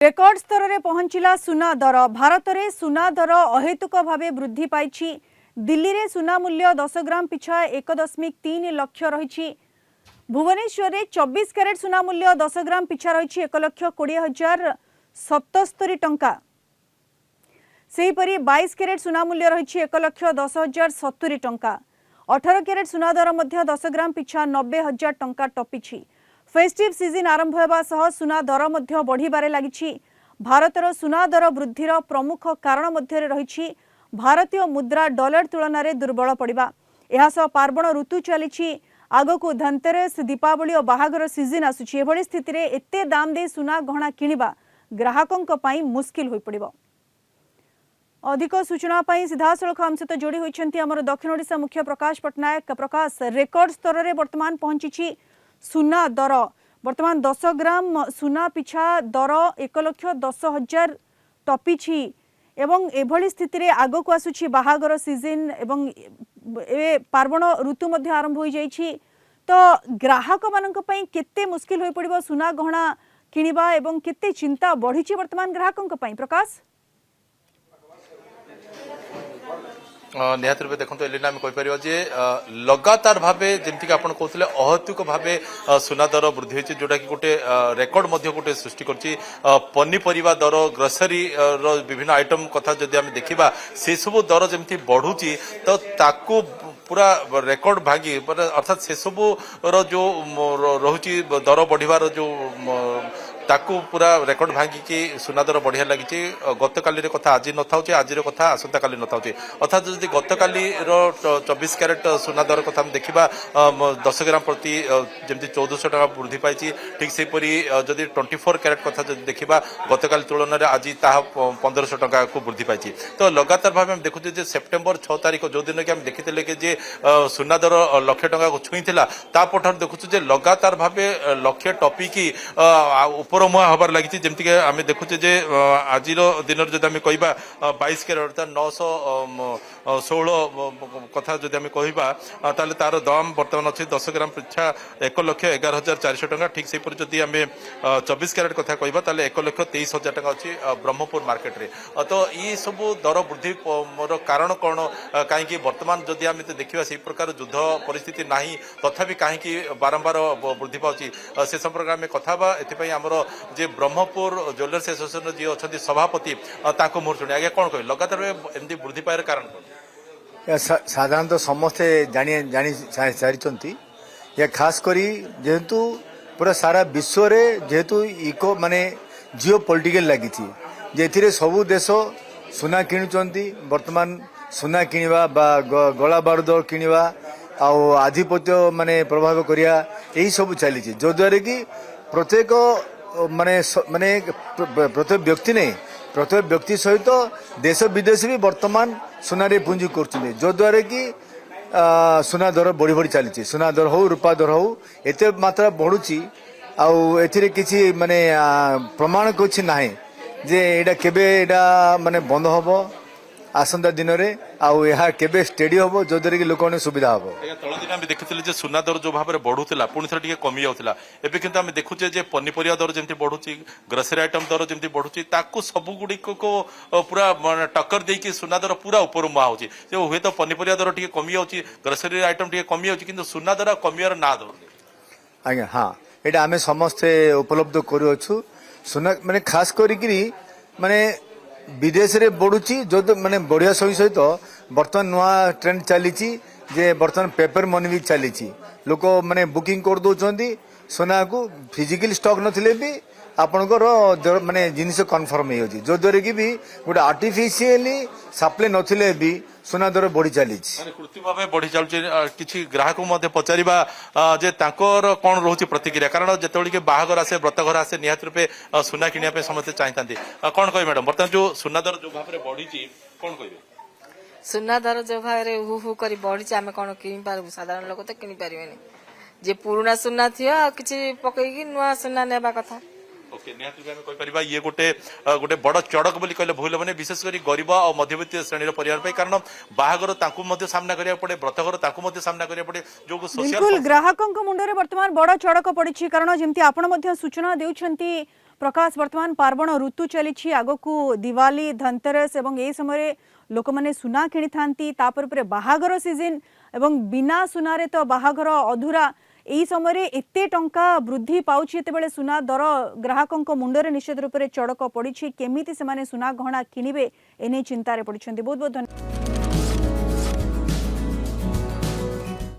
Record स्तर में पहुंचला सुना दर। भारत में सुना दर अहेतुक भाव वृद्धि पाई। दिल्ली में सुना मूल्य 10 ग्राम पिछा 1.3 लाख रही। भुवनेश्वर में 24 कैरेट सुना मूल्य 10 ग्राम पिछा रही 1,20,077 टंका। सेहीपरि 22 कैरेट सुना मूल्य रही 1,10,070 टंका। 18 कैरेट सुना दर मध्य 10 ग्राम पिछा 90,000 टंका टपिछि। फेस्टिव सीजन आरंभ होगा सह सुना दर मध्य बढ़िबारे लागिछि। भारतर सुना दर वृद्धिर प्रमुख कारण मध्य रही भारतीय मुद्रा डॉलर तुलन में दुर्बल पड़िबा। एहा सह पार्वण ऋतु चली आगकू धनतेरस दीपावली और बाहागर सीजन आसुछि। एभଳି स्थिति रे एते दाम दे सुना गहना किनिबा ग्राहकंक पई मुश्किल होई पड़िबो। अधिक सूचना पाई सीधा सड़क आम सहित जोड़ी होइछन्ति हमर दक्षिण ओडिशा मुख्य प्रकाश पटनायक। प्रकाश, रेकर्ड स्तर में वर्तमान पहुंची सुना दर। वर्तमान 10 ग्राम सुना पिछा दर 1,10,000 टपिछि एवं एभली स्थिति रे आगकू आसुछि बाहागर सीजन एवं ए पार्वण ऋतु मध्य आरंभ हो जाइछि। तो ग्राहक मानक पई केते मुश्किल होई पड़िबो सुना गहना किनिबा एवं केते चिंता बढ़िछि वर्तमान ग्राहकंक पई? प्रकाश, निहत रूप देखो एलिना आम कहीपर जे लगातार भाव जमीक आप कहते अहेतुक भाव सुना दर वृद्धि होती जोटा कि गोटे रेकर्ड गोटे सृष्टि करनीपरिया दर ग्रोसरी विभिन्न आइटम कथा जदि आम देखा से सब दर जमी बढ़ुची तो ताकू पूरा रेकर्ड भागी अर्थात से सब जो रोची दर बढ़िवार जो ताकू पूरा रेकर्ड भांगिकी सुना दर बढ़िया लगी। गतकाली कथा आज न था आज कथा आसंता काली न था अर्थात जदि गतकाली 24 कैरेट सुना दर कथा देखा 10 ग्राम प्रति जमी 1400 टका वृद्धि पाई। ठीक सेपरी जदि 24 कैरेट कथा देखा गतकाली तुलन में आज 1500 टका को वृद्धि पाई। तो लगातार भाव हम देखुचे सेप्टेम्बर 6 तारिख जो दिन कि देखते कि सुना दर लक्षे टका को छुई तापर देखुचे लगातार भाव लक्षे टपिकी मुआ हबार लगी जमीक आम देखुचे आज दिन जब आम कह 22 कैरेट अर्थात 916 कथा जब आम कह तार दाम बर्तमान अच्छे 10 ग्राम पिछा 1,11,400 टका। ठीक से जदि आम 24 कैरेट कथा कह 1,23,000 टका अच्छी ब्रह्मपुर मार्केट रे। तो ये सब दर वृद्धि कारण कौन कहीं बर्तमान जदि आम देखा से प्रकार युद्ध परिस्थिति ना तथापि कहीं बारंबार वृद्धि पाची से संपर्क में कथा एमर जे ब्रह्मपुर ज्वेलर्स एसोसिएशन जी अच्छा सभापति मुहर शुणी आगे कौन कह लगातार एमती वृद्धि पाइबार कारण साधारणतः समस्ते जानी सारी या खास करी जेहेतु पूरा सारा विश्व रे जेहेतु इको माने जियो पॉलिटिकल लगी सबु देश सुना किणुचंती। वर्तमान सुना किनिबा बा गला बारूद किनिबा आधिपत्य माने प्रभाव करिया यही सब चली जो द्वारा कि प्रत्येक माने प्रत्येक व्यक्ति नहीं प्रत्येक व्यक्ति सहित देश विदेश भी वर्तमान सुनारे पुंजी कर जो द्वारा कि सुना दर बढ़ी बढ़ी चली। सुना दर हो रूपा दर हो एत मात्रा बढ़ुची आउ किसी माने प्रमाण कुछ ना जे एटा केबे एटा माने बंद होबो आसंता दिन में आबे स्टेडी हम जो द्वारा कि लोक सुविधा हम। तल दिन आम देखते सुना दर जो भाव में बढ़ुला पुणी थे कमी जाऊला एवं किंतु आम देखुचे पनीपरिया दर जमी बढ़ुची ग्रोसरी आइटम दर जमी बढ़ुची सबुगुड़िक को पूरा टक्कर देकी सुना दर पूरा ऊपर मुहा हो हुए तो पनीपरिया दर टी कमी जाऊँगी ग्रोसरी आइटम टी कमी जाऊँगी किंतु सुना दर कमियार ना दर आज्ञा हाँ यहाँ आम समस्ते उपलब्ध करूँ सुना माने खास करी माने विदेश रे बढ़ुची जो माने बढ़िया सहित बर्तमान नुआ ट्रेंड चली जे बर्तमान पेपर मनी भी चली लोक माने बुकिंग कर दौरान सोना को फिजिकल स्टॉक नथिले भी आपणकर माने जिनिस कन्फर्म हो जो द्वारा कि भी गोटे आर्टिफिशियली सप्लाई नथिले भी सुना दर बढ़ी चली कृत्रिम भाव बढ़ी चलुचे। किसी ग्राहक पचारिबा जे तांकर कौन रोचे प्रतिक्रिया कारण जिते बाहागर आसे व्रतघर आसे निहत रूपे सुना किनिया समस्ते चाहती कौन कहे मैडम बर्तमान जो सुना दर जो भाव में बढ़ी कौन कहे? सुना दर जो भाव में हु हु कर बढ़ी आम कौन कि साधारण लोक तो कि पारे जे पुराना सुना थी कि पकईकी नुआ सुना नेबा कथा। ओके निहत ये गोटे गोटे बड़ चड़क बोली कहले भूल हेनी विशेष कर गरीब और मध्यवित्त श्रेणी परिवार कारण बाहागर सामना करिया पड़े व्रतघर सामना करिया पड़े जो बिल्कुल ग्राहकों मुंडरे वर्तमान बड़ चड़क पड़ी कारण जमती आपण सूचना देउछंती प्रकाश वर्तमान पार्वण ऋतु चली आगकू दिवाली धनतेरस एवं ए समय लोक मैंने सुना किणी थांती तापर बाहागर सीजन एवं बिना सुनारे तो बाहागर अधूरा यही समय एते टंका वृद्धि पाउछि एतेबेले सुना दर ग्राहकों मुंडरे निश्चित रूप से चड़क पड़ी केमिति से सुना गहना किनिबे एने चिंतार पड़छन्ति। बहुत बहुत धन्यवाद।